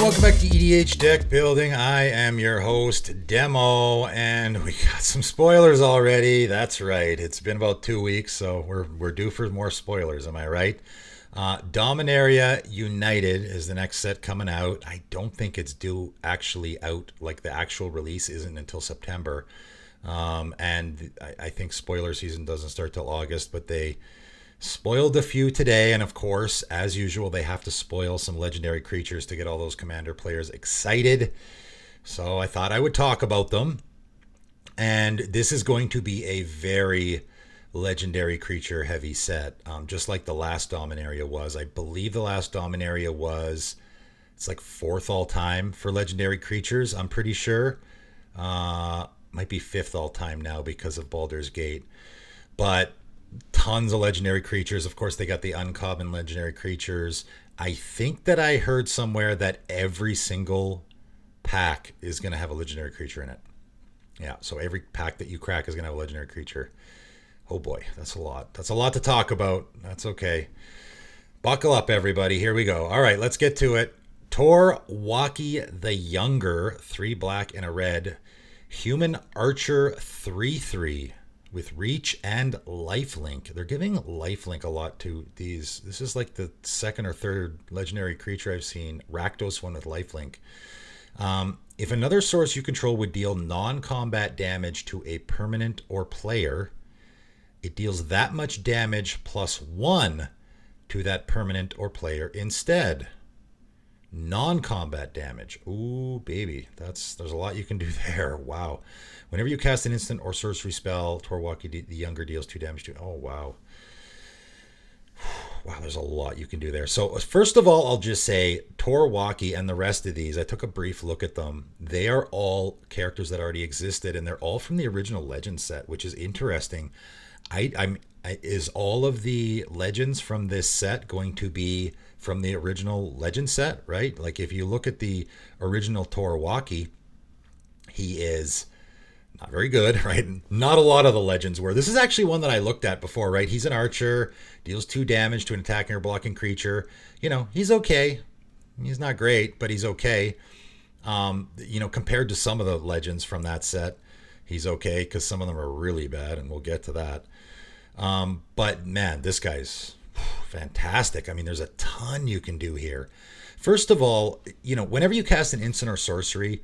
welcome back to EDH Deck Building. I am your host, Demo, and we got some spoilers already. That's right. It's been about 2 weeks, so we're due for more spoilers. Am I right? Dominaria United is the next set coming out. I don't think it's due actually out, like the actual release isn't until September. And I think spoiler season doesn't start till August, but they spoiled a few today, and of course, as usual, they have to spoil some legendary creatures to get all those commander players excited. So I thought I would talk about them. And this is going to be a very legendary creature heavy set, just like the last Dominaria was. I believe the last Dominaria was, it's like 4th all time for legendary creatures, I'm pretty sure. Might be 5th all time now because of Baldur's Gate. But tons of legendary creatures. Of course, they got the uncommon legendary creatures. I think that I heard somewhere that every single pack is going to have a legendary creature in it. Yeah, so every pack that you crack is going to have a legendary creature. Oh boy, that's a lot. That's a lot to talk about. That's okay. Buckle up, everybody. Here we go. All right, let's get to it. Torawaki the Younger, 3 black and a red. Human Archer 3/3. With reach and lifelink. They're giving lifelink a lot to these. This is like the 2nd or 3rd legendary creature I've seen. Rakdos one with lifelink. If another source you control would deal non-combat damage to a permanent or player, it deals that much damage +1 to that permanent or player instead. Non-combat damage. Ooh, baby. There's a lot you can do there. Wow. Whenever you cast an instant or sorcery spell, Torawaki the Younger deals 2 damage to... Oh, wow. Wow, there's a lot you can do there. So, first of all, I'll just say Torawaki and the rest of these, I took a brief look at them. They are all characters that already existed, and they're all from the original Legend set, which is interesting. Is all of the Legends from this set going to be from the original Legend set, right? Like, if you look at the original Torawaki, he is... not very good, right? Not a lot of the Legends were. This is actually one that I looked at before, right? He's an archer, deals 2 damage to an attacking or blocking creature. You know, he's okay. He's not great, but he's okay. You know, compared to some of the Legends from that set, he's okay, because some of them are really bad, and we'll get to that. But man, this guy's fantastic. I mean, there's a ton you can do here. First of all, you know, whenever you cast an instant or sorcery,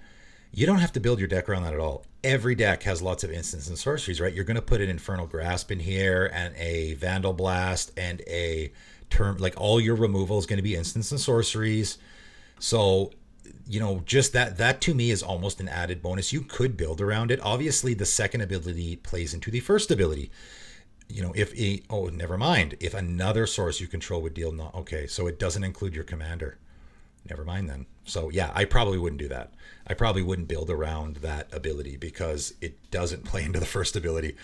you don't have to build your deck around that at all. Every deck has lots of instants and sorceries, right? You're going to put an Infernal Grasp in here and a Vandal Blast and a term, like all your removal is going to be instants and sorceries. So, you know, just that to me is almost an added bonus. You could build around it. Obviously, the second ability plays into the first ability. You know, never mind. If another source you control would deal, okay, so it doesn't include your commander. Never mind then. So yeah, I probably wouldn't do that. I probably wouldn't build around that ability because it doesn't play into the first ability.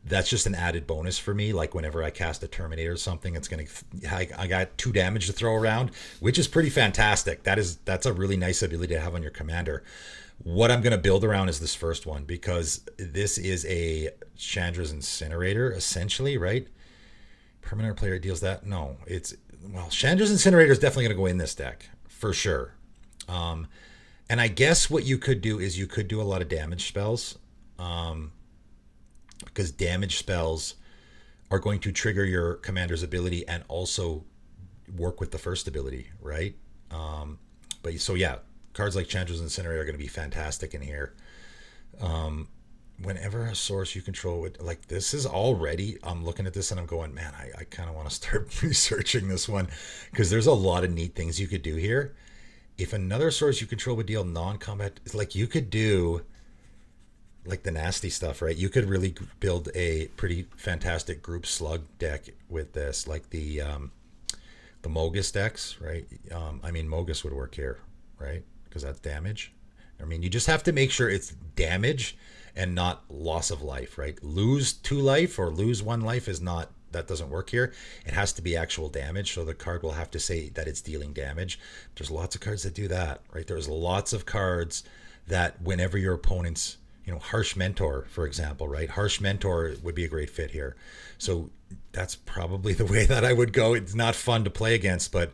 That's just an added bonus for me. Like whenever I cast a Terminator or something, it's gonna, I got 2 damage to throw around, which is pretty fantastic. That's a really nice ability to have on your commander. What I'm gonna build around is this first one, because this is a Chandra's Incinerator essentially, right? Permanent player deals that. No, well, Chandra's Incinerator is definitely going to go in this deck, for sure. And I guess what you could do is you could do a lot of damage spells, because damage spells are going to trigger your commander's ability and also work with the first ability, right? But so yeah, cards like Chandra's Incinerator are going to be fantastic in here. Whenever a source you control would, like, this is already, I'm looking at this and I'm going, man, I kind of want to start researching this one, because there's a lot of neat things you could do here. If another source you control would deal non-combat, like you could do like the nasty stuff, right? You could really build a pretty fantastic group slug deck with this, like the Mogus decks, right? I mean, Mogus would work here, right? Because that's damage. I mean, you just have to make sure it's damage and not loss of life, right? Lose 2 life or lose 1 life is not, that doesn't work here. It has to be actual damage, so the card will have to say that it's dealing damage. There's lots of cards that do that, right? There's lots of cards that whenever your opponent's, you know, Harsh Mentor, for example, right? Harsh Mentor would be a great fit here. So that's probably the way that I would go. It's not fun to play against, but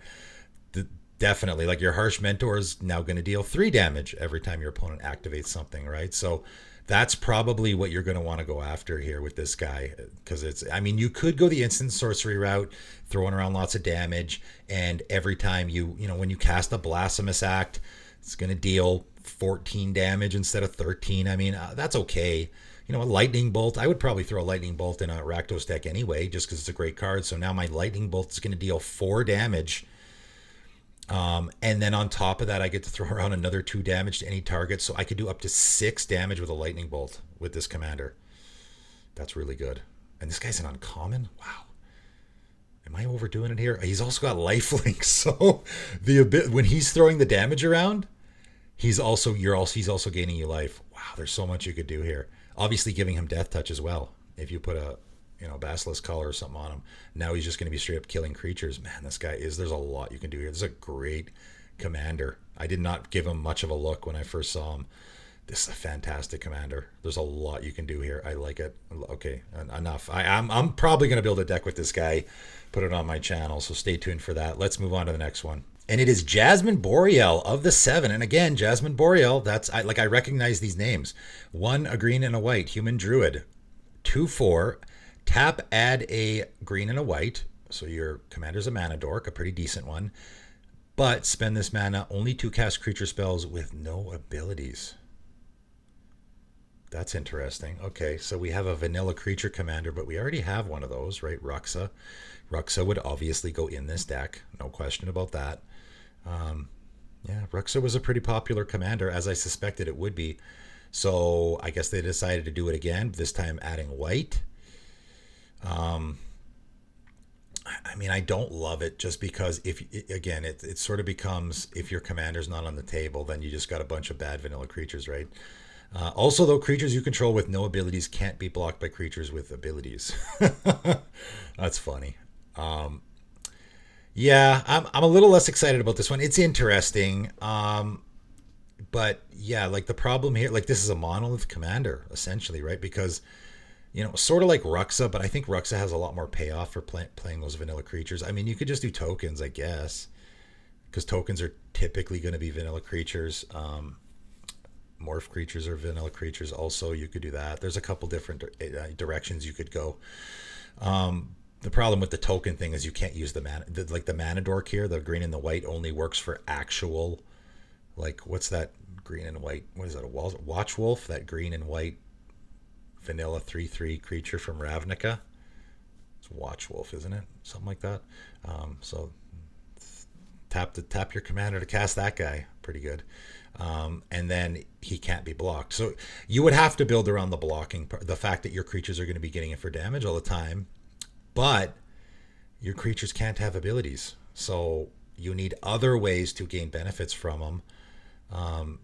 Definitely. Like your Harsh Mentor is now going to deal 3 damage every time your opponent activates something, right? So that's probably what you're going to want to go after here with this guy. Because it's, I mean, you could go the instant sorcery route, throwing around lots of damage. And every time when you cast a Blasphemous Act, it's going to deal 14 damage instead of 13. I mean, that's okay. A Lightning Bolt, I would probably throw a Lightning Bolt in a Rakdos deck anyway, just because it's a great card. So now my Lightning Bolt is going to deal 4 damage. And then on top of that, I get to throw around another 2 damage to any target. So I could do up to 6 damage with a Lightning Bolt with this commander. That's really good. And this guy's an uncommon? Wow. Am I overdoing it here? He's also got lifelink. So when he's throwing the damage around, he's also gaining you life. Wow, there's so much you could do here. Obviously giving him death touch as well. If you put a Basilisk Collar or something on him, now he's just going to be straight up killing creatures. Man, there's a lot you can do here. This is a great commander. I did not give him much of a look when I first saw him. This is a fantastic commander. There's a lot you can do here. I like it. Okay, enough. I'm probably going to build a deck with this guy, put it on my channel, so stay tuned for that. Let's move on to the next one. And it is Jasmine Boreal of the 7. And again, Jasmine Boreal, I recognize these names. 1, a green and a white, human druid. 2/4, tap, add a green and a white. So your commander's a mana dork, a pretty decent one. But spend this mana only to cast creature spells with no abilities. That's interesting. Okay, so we have a vanilla creature commander, but we already have one of those, right? Ruxa. Ruxa would obviously go in this deck. No question about that. Yeah, Ruxa was a pretty popular commander, as I suspected it would be. So I guess they decided to do it again, this time adding white. I mean, I don't love it just because it sort of becomes, if your commander's not on the table, then you just got a bunch of bad vanilla creatures, right? Also, though, creatures you control with no abilities can't be blocked by creatures with abilities. That's funny. Yeah, I'm a little less excited about this one. It's interesting. But yeah, like the problem here, like this is a monolith commander, essentially, right? Because, sort of like Ruxa, but I think Ruxa has a lot more payoff for playing those vanilla creatures. I mean, you could just do tokens, I guess, because tokens are typically going to be vanilla creatures. Morph creatures are vanilla creatures. Also, you could do that. There's a couple different directions you could go. The problem with the token thing is you can't use the mana dork here. The green and the white only works for actual, like, what's that green and white? What is that? A Watch Wolf? That green and white vanilla 3/3 creature from Ravnica. It's Watch Wolf, isn't it? Something like that. So tap your commander to cast that guy. Pretty good. And then he can't be blocked. So you would have to build around the blocking, the fact that your creatures are going to be getting it for damage all the time, but your creatures can't have abilities. So you need other ways to gain benefits from them.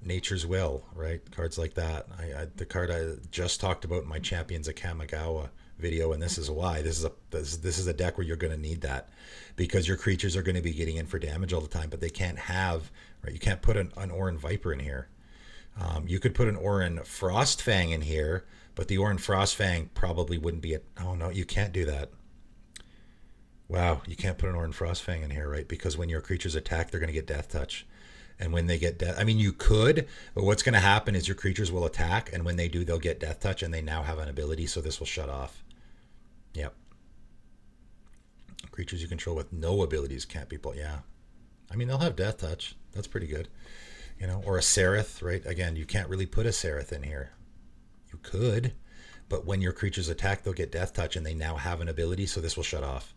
Nature's Will, right? Cards like that. The card I just talked about in my Champions of Kamigawa video, and this is why. This is a deck where you're going to need that, because your creatures are going to be getting in for damage all the time, but they can't have, right? You can't put an Oran Viper in here. You could put an Oran Frostfang in here, but the Oran Frostfang probably wouldn't be oh no, you can't do that. Wow, you can't put an Oran Frostfang in here, right? Because when your creatures attack, they're going to get Death Touch. And when they get death, I mean, you could, but what's going to happen is your creatures will attack, and when they do, they'll get Death Touch, and they now have an ability, so this will shut off. Yep. Creatures you control with no abilities can't be, yeah. I mean, they'll have Death Touch. That's pretty good. Or a Seraph, right? Again, you can't really put a Seraph in here. You could, but when your creatures attack, they'll get Death Touch, and they now have an ability, so this will shut off.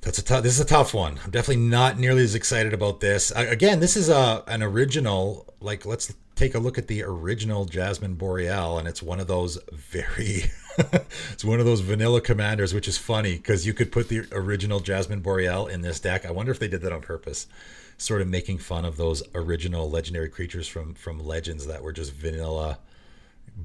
This is a tough one. I'm definitely not nearly as excited about this. Again, this is an original. Like, let's take a look at the original Jasmine Boreal, and it's one of those it's one of those vanilla commanders, which is funny because you could put the original Jasmine Boreal in this deck. I wonder if they did that on purpose, sort of making fun of those original legendary creatures from Legends that were just vanilla,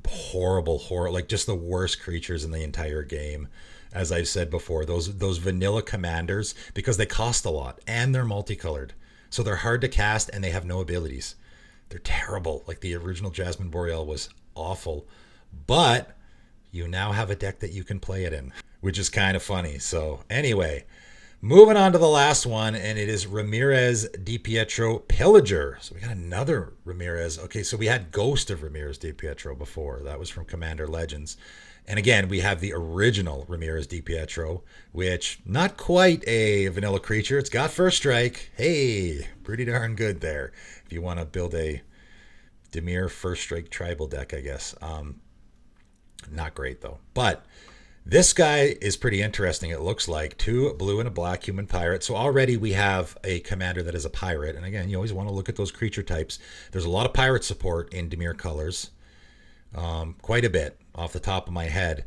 horrible, like just the worst creatures in the entire game. As I've said before, those vanilla commanders, because they cost a lot and they're multicolored, so they're hard to cast and they have no abilities. They're terrible. Like the original Jasmine Boreal was awful, but you now have a deck that you can play it in, which is kind of funny. So anyway, Moving on to the last one, and it is Ramirez de Pietro Pillager. So we got another Ramirez. Okay, so we had Ghost of Ramirez de Pietro before. That was from Commander Legends. And again, we have the original Ramirez de Pietro, which not quite a vanilla creature. It's got first strike. Hey, pretty darn good there. If you want to build a Dimir first strike tribal deck, I guess. Not great though. But this guy is pretty interesting. It looks like 2 blue and a black human pirate. So already we have a commander that is a pirate. And again, you always want to look at those creature types. There's a lot of pirate support in Dimir colors. Quite a bit off the top of my head.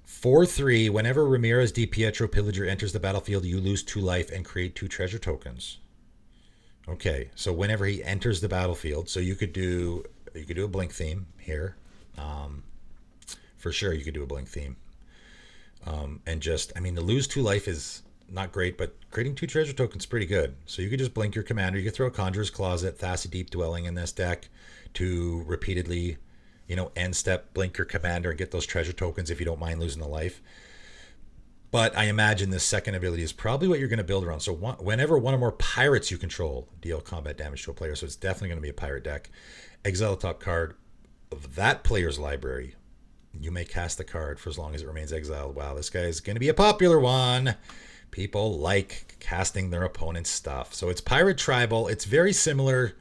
4/3, whenever Ramirez de Pietro Pillager enters the battlefield, you lose 2 life and create 2 treasure tokens. Okay, so whenever he enters the battlefield, so you could do a blink theme here. For sure you could do a blink theme. And just, I mean, to lose 2 life is not great, but creating 2 treasure tokens is pretty good. So you could just blink your commander. You could throw a Conjurer's Closet, Thassa Deep Dwelling in this deck to repeatedly, end step, blink your commander and get those treasure tokens if you don't mind losing a life. But I imagine this second ability is probably what you're going to build around. So whenever one or more pirates you control deal combat damage to a player, so it's definitely going to be a pirate deck. Exile the top card of that player's library. You may cast the card for as long as it remains exiled. Wow, this guy is going to be a popular one. People like casting their opponent's stuff. So it's Pirate Tribal. It's very similar.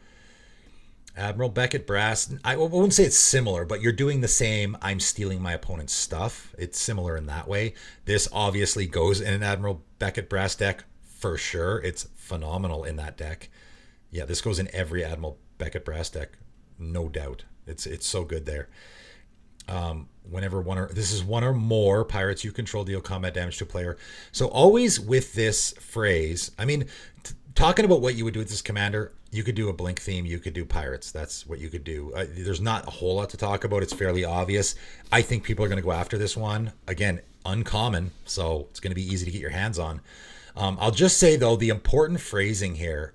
Admiral Beckett Brass. I wouldn't say it's similar, but you're doing the same. I'm stealing my opponent's stuff. It's similar in that way. This obviously goes in an Admiral Beckett Brass deck for sure. It's phenomenal in that deck. Yeah, this goes in every Admiral Beckett Brass deck. No doubt. It's so good there. Whenever this is one or more pirates you control deal combat damage to a player. So always with this phrase, I mean, talking about what you would do with this commander, you could do a blink theme, you could do pirates. That's what you could do. There's not a whole lot to talk about. It's fairly obvious. I think people are going to go after this one. Again, uncommon, so it's going to be easy to get your hands on. I'll just say though, the important phrasing here,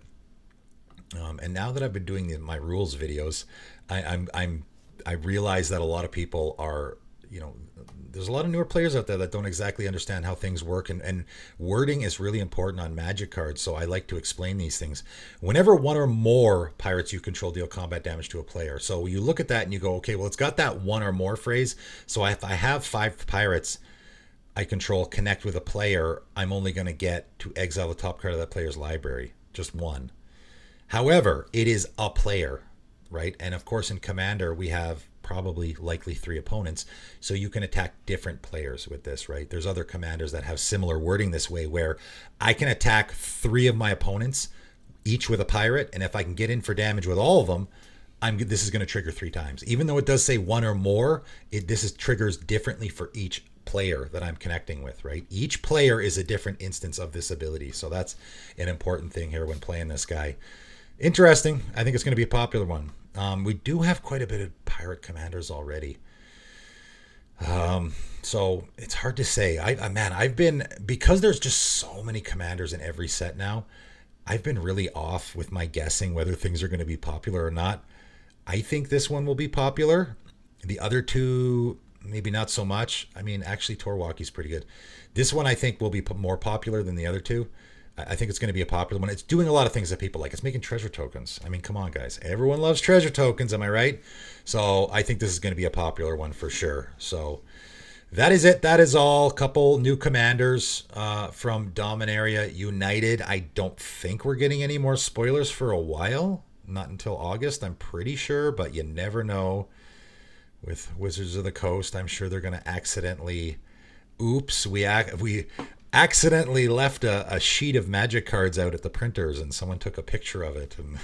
and now that I've been doing my rules videos, I realize that a lot of people are, there's a lot of newer players out there that don't exactly understand how things work, and wording is really important on Magic cards, so I like to explain these things. Whenever one or more pirates you control deal combat damage to a player, so you look at that and you go, okay, well, it's got that one or more phrase, so if I have 5 pirates I control connect with a player, I'm only going to get to exile the top card of that player's library, just 1. However, it is a player, right? And of course in Commander we have probably likely 3 opponents, so you can attack different players with this, right? There's other commanders that have similar wording this way, where I can attack 3 of my opponents, each with a pirate, and if I can get in for damage with all of them, this is going to trigger 3 times. Even though it does say 1 or more, triggers differently for each player that I'm connecting with, right? Each player is a different instance of this ability, so that's an important thing here when playing this guy. Interesting. I think it's going to be a popular one. We do have quite a bit of pirate commanders already. So it's hard to say. I've been, because there's just so many commanders in every set now, I've been really off with my guessing whether things are going to be popular or not. I think this one will be popular. The other 2, maybe not so much. I mean, actually, Torawaki's pretty good. This one I think will be more popular than the other 2. I think it's going to be a popular one. It's doing a lot of things that people like. It's making treasure tokens. I mean, come on, guys. Everyone loves treasure tokens. Am I right? So I think this is going to be a popular one for sure. So that is it. That is all. Couple new commanders from Dominaria United. I don't think we're getting any more spoilers for a while. Not until August, I'm pretty sure. But you never know. With Wizards of the Coast, I'm sure they're going to accidentally... Oops, we accidentally left a sheet of Magic cards out at the printers, and someone took a picture of it, and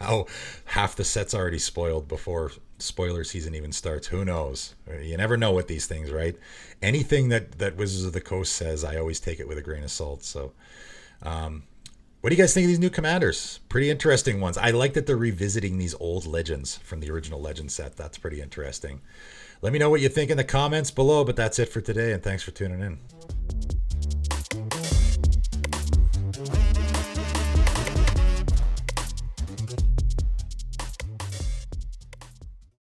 now half the set's already spoiled before spoiler season even starts. Who knows? You never know with these things, right? Anything that Wizards of the Coast says, I always take it with a grain of salt. So what do you guys think of these new commanders? Pretty interesting ones. I like that they're revisiting these old legends from the original legend set. That's pretty interesting. Let me know what you think in the comments below, but that's it for today, and thanks for tuning in.